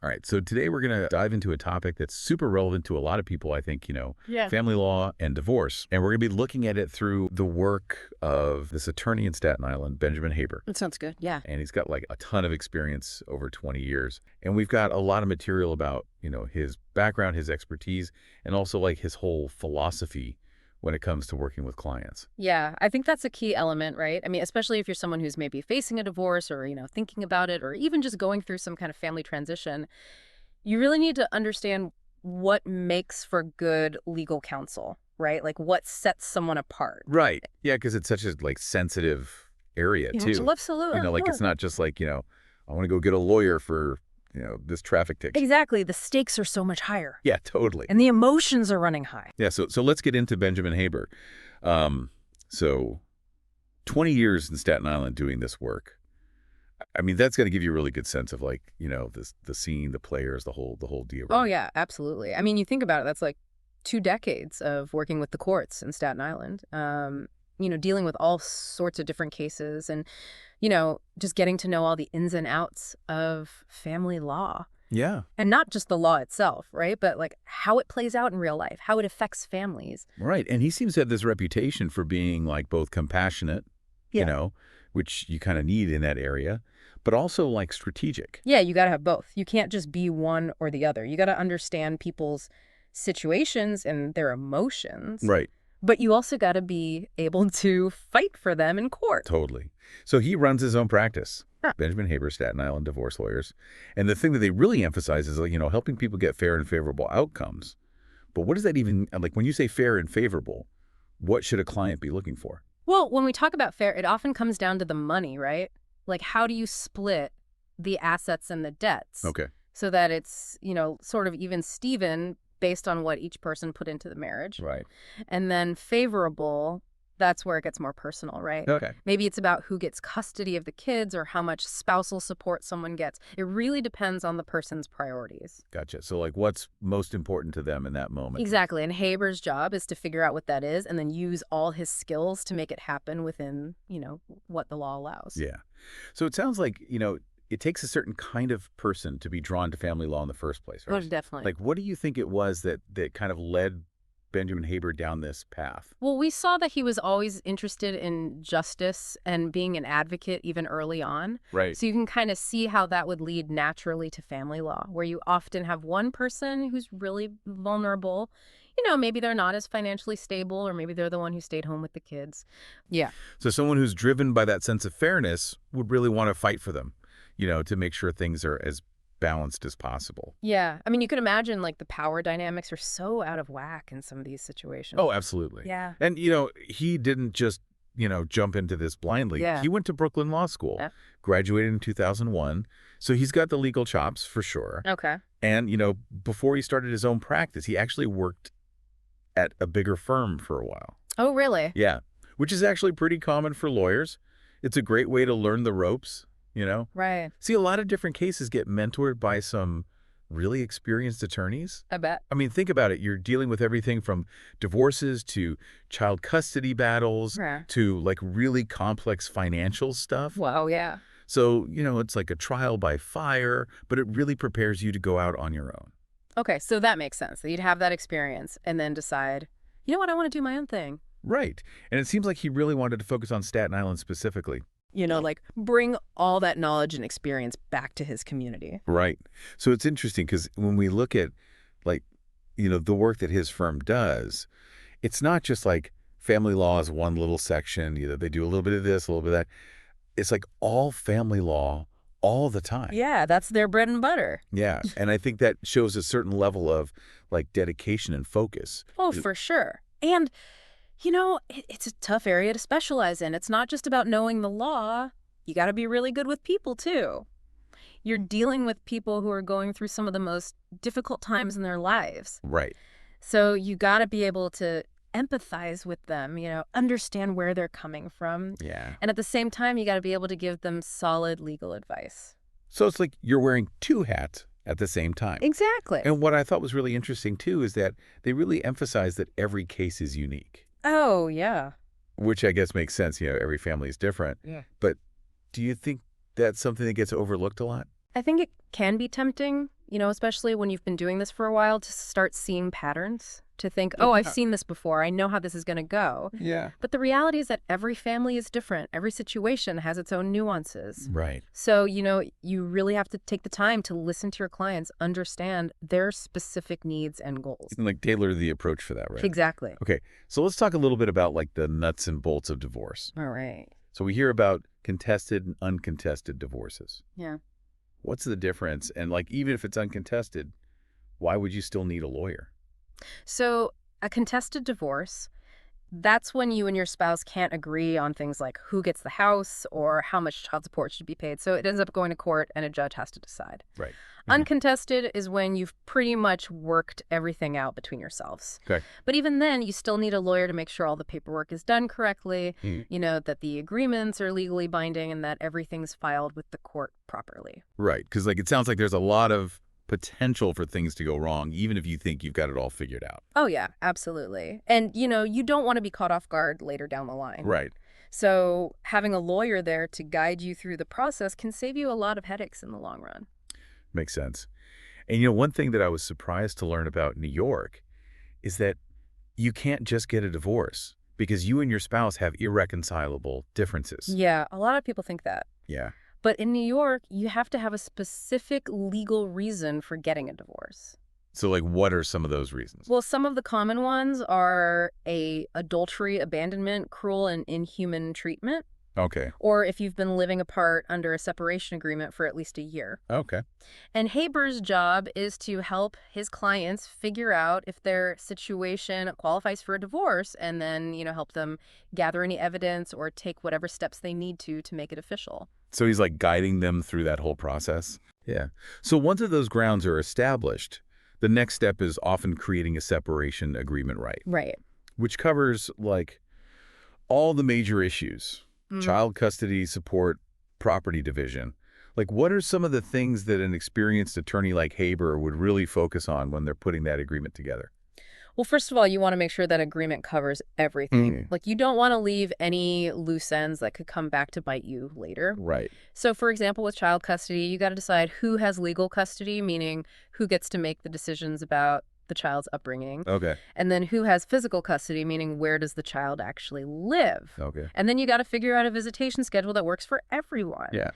All right, so today we're going to dive into a topic that's super relevant to a lot of people, I think, Yeah. family law and divorce. And we're going to be looking at it through the work of this attorney in Staten Island, Benjamin Haber. That sounds good. Yeah. And he's got like a ton of experience over 20 years. And we've got a lot of material about, his background, his expertise, and also like his whole philosophy when it comes to working with clients. Yeah. I think that's a key element, right? I mean, especially if you're someone who's maybe facing a divorce or, thinking about it or even just going through some kind of family transition, you really need to understand what makes for good legal counsel, right? Like what sets someone apart. Right. Yeah, because it's such a like sensitive area too. Absolutely. It's not just like, I want to go get a lawyer for, this traffic ticket. Exactly. The stakes are so much higher. Yeah, totally. And the emotions are running high. Yeah, so let's get into Benjamin Haber. So 20 years in Staten Island doing this work. I mean, that's going to give you a really good sense of like, the scene, the players, the whole deal. Oh, yeah, absolutely. I mean, you think about it, that's like 2 decades of working with the courts in Staten Island, dealing with all sorts of different cases and, just getting to know all the ins and outs of family law. Yeah. And not just the law itself, right? But like how it plays out in real life, how it affects families. Right. And he seems to have this reputation for being like both compassionate, which you kind of need in that area, but also like strategic. Yeah, you got to have both. You can't just be one or the other. You got to understand people's situations and their emotions. Right. But you also got to be able to fight for them in court. Totally. So he runs his own practice, Huh. Benjamin Haber, Staten Island Divorce Lawyers. And the thing that they really emphasize is, helping people get fair and favorable outcomes. But what does that even, like when you say fair and favorable, what should a client be looking for? Well, when we talk about fair, it often comes down to the money, right? Like how do you split the assets and the debts? Okay. So that it's, sort of even Steven based on what each person put into the marriage. Right. And then favorable, that's where it gets more personal, right? Okay. Maybe it's about who gets custody of the kids or how much spousal support someone gets. It really depends on the person's priorities. Gotcha. So like what's most important to them in that moment? Exactly. And Haber's job is to figure out what that is and then use all his skills to make it happen within, what the law allows. Yeah. So it sounds like, it takes a certain kind of person to be drawn to family law in the first place, right? Oh, definitely. Like, what do you think it was that kind of led Benjamin Haber down this path? Well, we saw that he was always interested in justice and being an advocate even early on. Right. So you can kind of see how that would lead naturally to family law, where you often have one person who's really vulnerable. Maybe they're not as financially stable, or maybe they're the one who stayed home with the kids. Yeah. So someone who's driven by that sense of fairness would really want to fight for them, to make sure things are as balanced as possible. Yeah. I mean, you can imagine like the power dynamics are so out of whack in some of these situations. Oh, absolutely. Yeah. And, he didn't just, jump into this blindly. Yeah. He went to Brooklyn Law School, Yeah. graduated in 2001. So he's got the legal chops for sure. Okay. And, before he started his own practice, he actually worked at a bigger firm for a while. Oh, really? Yeah. Which is actually pretty common for lawyers. It's a great way to learn the ropes. Right. See, a lot of different cases get mentored by some really experienced attorneys. I bet. I mean, think about it. You're dealing with everything from divorces to child custody battles Yeah. to like really complex financial stuff. Wow, yeah. So, it's like a trial by fire, but it really prepares you to go out on your own. Okay, so that makes sense. That you'd have that experience and then decide, you know what, I want to do my own thing. Right. And it seems like he really wanted to focus on Staten Island specifically. Like bring all that knowledge and experience back to his community. Right. So it's interesting because when we look at like, the work that his firm does, it's not just like family law is one little section. They do a little bit of this, a little bit of that. It's like all family law all the time. Yeah, that's their bread and butter. Yeah. And I think that shows a certain level of like dedication and focus. Oh, for sure. And it's a tough area to specialize in. It's not just about knowing the law. You got to be really good with people, too. You're dealing with people who are going through some of the most difficult times in their lives. Right. So you got to be able to empathize with them, understand where they're coming from. Yeah. And at the same time, you got to be able to give them solid legal advice. So it's like you're wearing two hats at the same time. Exactly. And what I thought was really interesting, too, is that they really emphasize that every case is unique. Oh, yeah. Which I guess makes sense. Every family is different. Yeah. But do you think that's something that gets overlooked a lot? I think it can be tempting especially when you've been doing this for a while, to start seeing patterns, to think, oh, I've seen this before. I know how this is going to go. Yeah. But the reality is that every family is different. Every situation has its own nuances. Right. So, you really have to take the time to listen to your clients, understand their specific needs and goals. And like tailor the approach for that, right? Exactly. Okay. So let's talk a little bit about like the nuts and bolts of divorce. All right. So we hear about contested and uncontested divorces. Yeah. What's the difference? And like, even if it's uncontested, why would you still need a lawyer? So a contested divorce, that's when you and your spouse can't agree on things like who gets the house or how much child support should be paid. So it ends up going to court and a judge has to decide. Right. Uncontested is when you've pretty much worked everything out between yourselves. Okay. But even then, you still need a lawyer to make sure all the paperwork is done correctly, that the agreements are legally binding and that everything's filed with the court properly. Right. Because like it sounds like there's a lot of potential for things to go wrong, even if you think you've got it all figured out. Oh, yeah, absolutely. And, you don't want to be caught off guard later down the line. Right. So having a lawyer there to guide you through the process can save you a lot of headaches in the long run. Makes sense. And one thing that I was surprised to learn about New York is that you can't just get a divorce because you and your spouse have irreconcilable differences. Yeah, a lot of people think that. Yeah. But in New York, you have to have a specific legal reason for getting a divorce. So like what are some of those reasons? Well, some of the common ones are adultery, abandonment, cruel and inhuman treatment, Okay. or if you've been living apart under a separation agreement for at least a year. Okay. And Haber's job is to help his clients figure out if their situation qualifies for a divorce and then, help them gather any evidence or take whatever steps they need to make it official. So he's like guiding them through that whole process? Yeah. So once of those grounds are established, the next step is often creating a separation agreement right, Right. which covers like all the major issues. Child custody, support, property division. Like, what are some of the things that an experienced attorney like Haber would really focus on when they're putting that agreement together? Well, first of all, you want to make sure that agreement covers everything. Like, you don't want to leave any loose ends that could come back to bite you later. Right. So, for example, with child custody, you got to decide who has legal custody, meaning who gets to make the decisions about the child's upbringing. Okay. And then who has physical custody, meaning where does the child actually live? Okay. And then you got to figure out a visitation schedule that works for everyone. Yeah.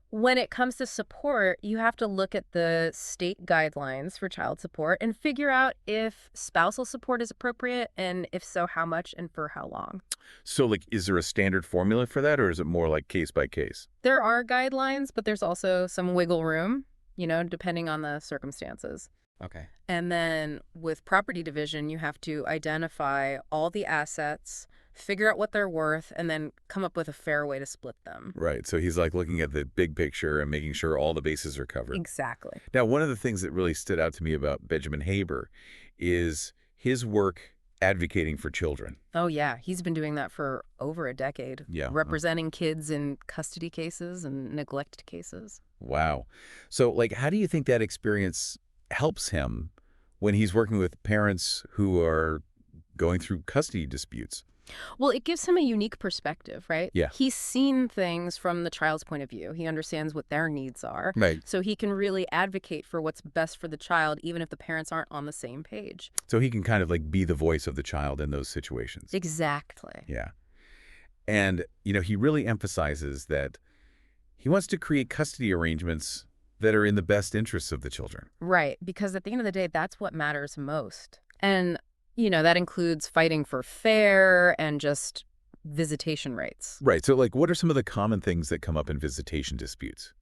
When it comes to support, you have to look at the state guidelines for child support and figure out if spousal support is appropriate, and if so, how much and for how long. So, like, is there a standard formula for that, or is it more like case by case? There are guidelines, but there's also some wiggle room, depending on the circumstances. Okay. And then with property division, you have to identify all the assets, figure out what they're worth, and then come up with a fair way to split them. Right. So he's like looking at the big picture and making sure all the bases are covered. Exactly. Now, one of the things that really stood out to me about Benjamin Haber is his work advocating for children. Oh, yeah. He's been doing that for over a decade. Yeah. Representing kids in custody cases and neglect cases. Wow. So, like, how do you think that experience helps him when he's working with parents who are going through custody disputes? Well, it gives him a unique perspective, right? Yeah. He's seen things from the child's point of view. He understands what their needs are. Right. So he can really advocate for what's best for the child, even if the parents aren't on the same page. So he can kind of like be the voice of the child in those situations. Exactly. Yeah. And, he really emphasizes that he wants to create custody arrangements that are in the best interests of the children. Right. Because at the end of the day, that's what matters most. And, that includes fighting for fair and just visitation rights. Right. So, like, what are some of the common things that come up in visitation disputes?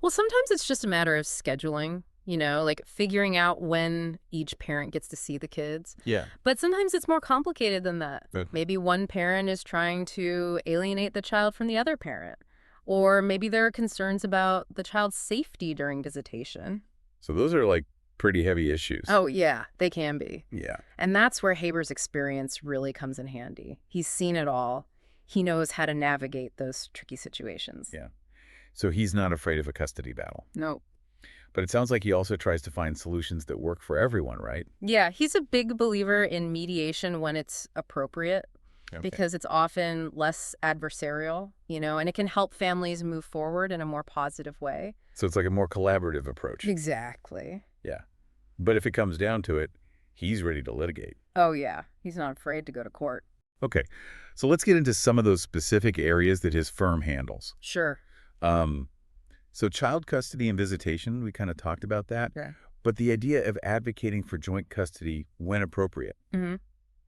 Well, sometimes it's just a matter of scheduling, like figuring out when each parent gets to see the kids. Yeah. But sometimes it's more complicated than that. Okay. Maybe one parent is trying to alienate the child from the other parent. Or maybe there are concerns about the child's safety during visitation. So those are like pretty heavy issues. Oh, yeah, they can be. Yeah. And that's where Haber's experience really comes in handy. He's seen it all. He knows how to navigate those tricky situations. Yeah. So he's not afraid of a custody battle. No. But it sounds like he also tries to find solutions that work for everyone, right? Yeah, he's a big believer in mediation when it's appropriate. Okay. because it's often less adversarial, and it can help families move forward in a more positive way. So it's like a more collaborative approach. Exactly. Yeah. But if it comes down to it, he's ready to litigate. Oh, yeah. He's not afraid to go to court. Okay. So let's get into some of those specific areas that his firm handles. Sure. Um, so child custody and visitation, we kind of talked about that. Yeah. But the idea of advocating for joint custody when appropriate, hmm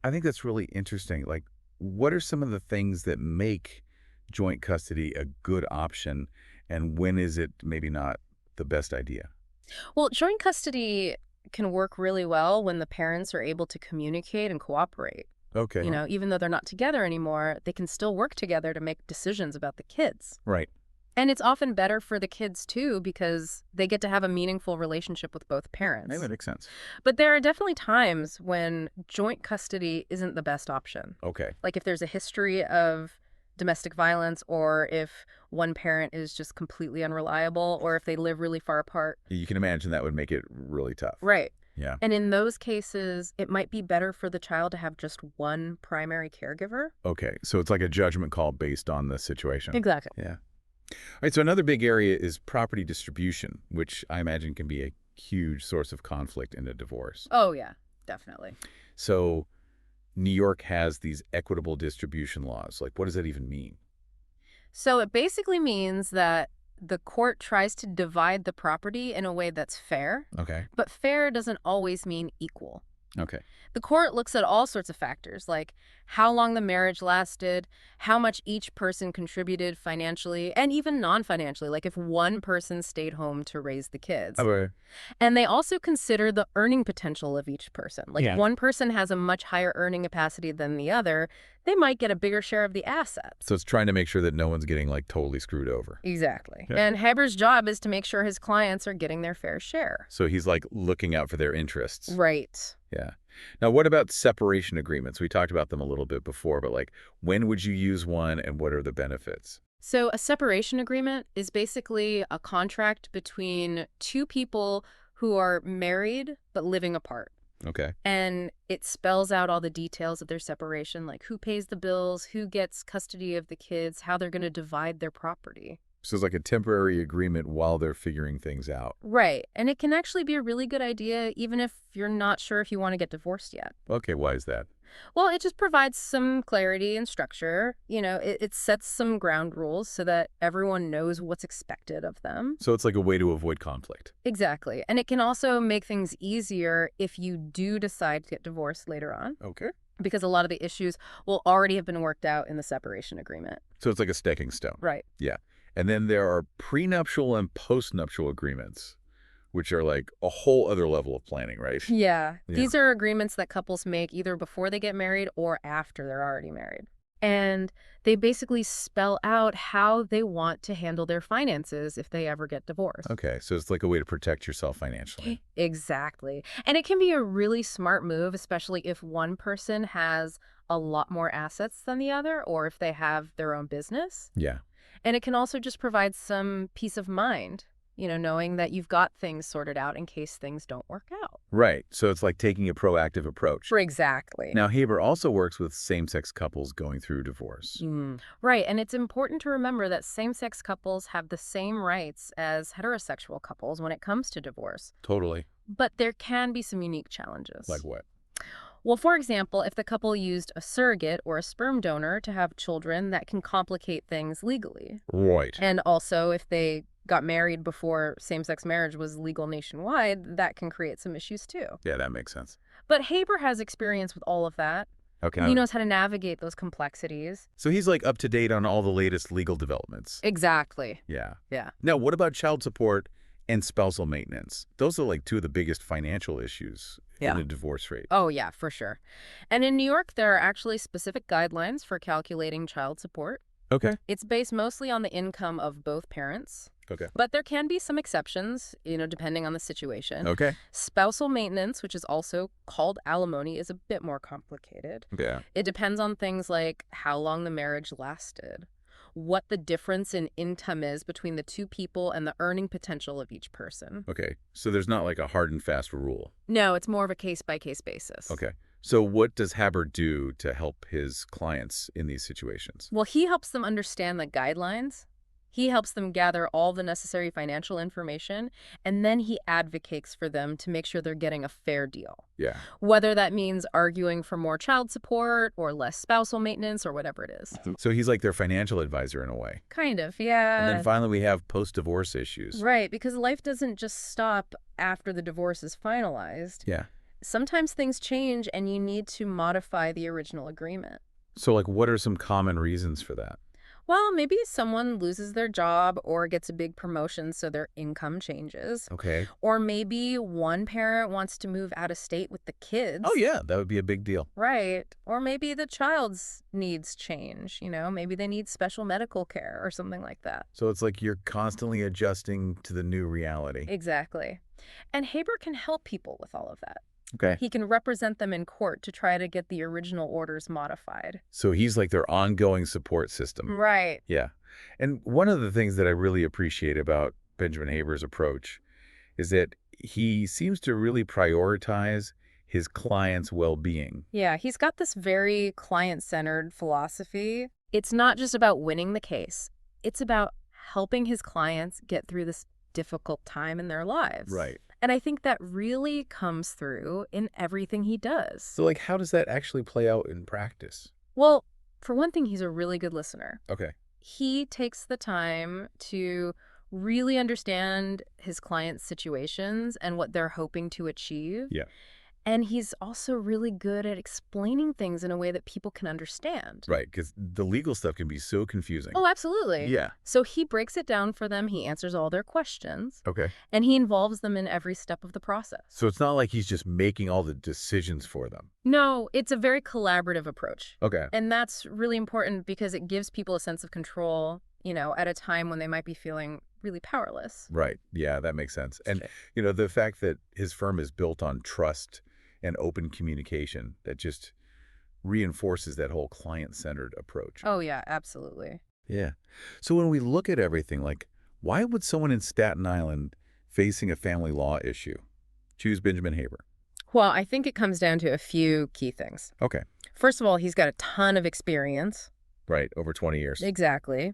I think that's really interesting. Like, what are some of the things that make joint custody a good option, and when is it maybe not the best idea? Well, joint custody can work really well when the parents are able to communicate and cooperate. Okay. Even though they're not together anymore, they can still work together to make decisions about the kids. Right. And it's often better for the kids, too, because they get to have a meaningful relationship with both parents. That makes sense. But there are definitely times when joint custody isn't the best option. Okay. Like if there's a history of domestic violence, or if one parent is just completely unreliable, or if they live really far apart. You can imagine that would make it really tough. Right. Yeah. And in those cases, it might be better for the child to have just one primary caregiver. Okay. So it's like a judgment call based on the situation. Exactly. Yeah. All right. So another big area is property distribution, which I imagine can be a huge source of conflict in a divorce. Oh, yeah, definitely. So New York has these equitable distribution laws. Like, what does that even mean? So it basically means that the court tries to divide the property in a way that's fair, Okay. but fair doesn't always mean equal. Okay. The court looks at all sorts of factors, like how long the marriage lasted, how much each person contributed financially, and even non-financially, like if one person stayed home to raise the kids. Okay. And they also consider the earning potential of each person. Like Yeah. if one person has a much higher earning capacity than the other, they might get a bigger share of the assets. So it's trying to make sure that no one's getting like totally screwed over. Exactly. Yeah. And Haber's job is to make sure his clients are getting their fair share. So he's like looking out for their interests. Right. Yeah. Now, what about separation agreements? We talked about them a little bit before, but like, when would you use one and what are the benefits? So a separation agreement is basically a contract between two people who are married but living apart. Okay. And it spells out all the details of their separation, like who pays the bills, who gets custody of the kids, how they're going to divide their property. So it's like a temporary agreement while they're figuring things out. Right. And it can actually be a really good idea, even if you're not sure if you want to get divorced yet. Okay, why is that? Well, it just provides some clarity and structure. It sets some ground rules so that everyone knows what's expected of them. So it's like a way to avoid conflict. Exactly. And it can also make things easier if you do decide to get divorced later on, Okay. because a lot of the issues will already have been worked out in the separation agreement. So it's like a stepping stone. Right. Yeah. And then there are prenuptial and postnuptial agreements, which are like a whole other level of planning, right? Yeah. Yeah. These are agreements that couples make either before they get married or after they're already married. And they basically spell out how they want to handle their finances if they ever get divorced. Okay, so it's like a way to protect yourself financially. Exactly. And it can be a really smart move, especially if one person has a lot more assets than the other, or if they have their own business. Yeah. And it can also just provide some peace of mind, knowing that you've got things sorted out in case things don't work out. Right. So it's like taking a proactive approach. Exactly. Now, Haber also works with same-sex couples going through divorce. Right. And it's important to remember that same-sex couples have the same rights as heterosexual couples when it comes to divorce. Totally. But there can be some unique challenges. Like what? Well, for example, if the couple used a surrogate or a sperm donor to have children, that can complicate things legally. Right. And also, if they got married before same-sex marriage was legal nationwide, that can create some issues too. Yeah, that makes sense. But Haber has experience with all of that. Okay. He knows how to navigate those complexities. So he's like up to date on all the latest legal developments. Exactly. Yeah. Yeah. Now, what about child support and spousal maintenance? Those are like two of the biggest financial issues in a divorce rate. Oh, yeah, for sure. And in New York, there are actually specific guidelines for calculating child support. Okay. It's based mostly on the income of both parents. Okay. But there can be some exceptions, depending on the situation. Okay. Spousal maintenance, which is also called alimony, is a bit more complicated. Yeah. It depends on things like how long the marriage lasted, what the difference in income is between the two people, and the earning potential of each person. Okay. So there's not like a hard and fast rule. No, it's more of a case-by-case basis. Okay. So what does Haber do to help his clients in these situations? Well, he helps them understand the guidelines. He helps them gather all the necessary financial information, and then he advocates for them to make sure they're getting a fair deal. Yeah. Whether that means arguing for more child support or less spousal maintenance or whatever it is. So he's like their financial advisor in a way. Kind of, And then yeah. finally we have post-divorce issues. Right, because life doesn't just stop after the divorce is finalized. Yeah. Sometimes things change and you need to modify the original agreement. So like what are some common reasons for that? Well, maybe someone loses their job or gets a big promotion so their income changes. Okay. Or maybe one parent wants to move out of state with the kids. Oh yeah, that would be a big deal. Right. Or maybe the child's needs change. Maybe they need special medical care or something like that. So it's like you're constantly adjusting to the new reality. Exactly. And Haber can help people with all of that. Okay. He can represent them in court to try to get the original orders modified. So he's like their ongoing support system. Right. Yeah. And one of the things that I really appreciate about Benjamin Haber's approach is that he seems to really prioritize his client's well-being. Yeah, he's got this very client-centered philosophy. It's not just about winning the case. It's about helping his clients get through this difficult time in their lives. Right. And I think that really comes through in everything he does. So like how does that actually play out in practice? Well, for one thing, he's a really good listener. Okay. He takes the time to really understand his clients' situations and what they're hoping to achieve. Yeah. And he's also really good at explaining things in a way that people can understand. Right, because the legal stuff can be so confusing. Oh, absolutely. Yeah. So he breaks it down for them, he answers all their questions, Okay. and he involves them in every step of the process. So it's not like he's just making all the decisions for them. No, it's a very collaborative approach. Okay. And that's really important because it gives people a sense of control, at a time when they might be feeling really powerless. Right. Yeah, that makes sense. And, the fact that his firm is built on trust and open communication, that just reinforces that whole client-centered approach. Oh, yeah, absolutely. Yeah. So when we look at everything, like, why would someone in Staten Island facing a family law issue choose Benjamin Haber? Well, I think it comes down to a few key things. Okay. First of all, he's got a ton of experience. Right. Over 20 years. Exactly.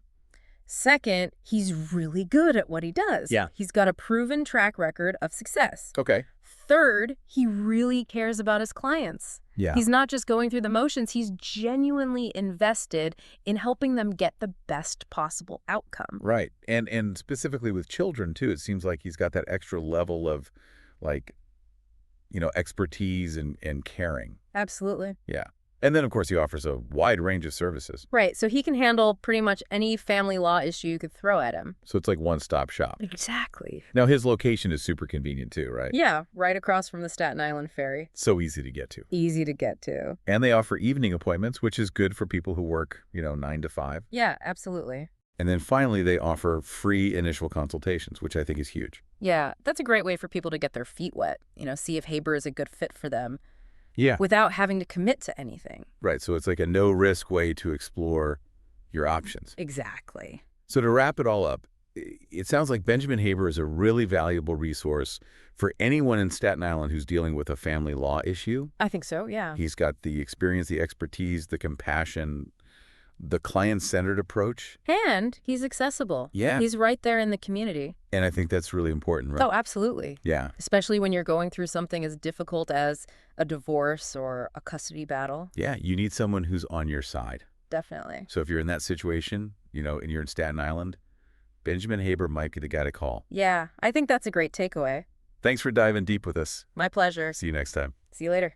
Second, he's really good at what he does. Yeah. He's got a proven track record of success. Okay. Third, he really cares about his clients. Yeah. He's not just going through the motions. He's genuinely invested in helping them get the best possible outcome. Right. And specifically with children, too, it seems like he's got that extra level of, like, expertise and caring. Absolutely. Yeah. And then, of course, he offers a wide range of services. Right. So he can handle pretty much any family law issue you could throw at him. So it's like one-stop shop. Exactly. Now, his location is super convenient, too, right? Yeah, right across from the Staten Island ferry. So easy to get to. Easy to get to. And they offer evening appointments, which is good for people who work, 9 to 5. Yeah, absolutely. And then finally, they offer free initial consultations, which I think is huge. Yeah, that's a great way for people to get their feet wet, see if Haber is a good fit for them Yeah. without having to commit to anything. Right. So it's like a no-risk way to explore your options. Exactly. So to wrap it all up, it sounds like Benjamin Haber is a really valuable resource for anyone in Staten Island who's dealing with a family law issue. I think so, yeah. He's got the experience, the expertise, the compassion, the client-centered approach. And he's accessible. Yeah. He's right there in the community. And I think that's really important, right? Oh, absolutely. Yeah. Especially when you're going through something as difficult as a divorce or a custody battle. Yeah, you need someone who's on your side. Definitely. So if you're in that situation, and you're in Staten Island, Benjamin Haber might be the guy to call. Yeah, I think that's a great takeaway. Thanks for diving deep with us. My pleasure. See you next time. See you later.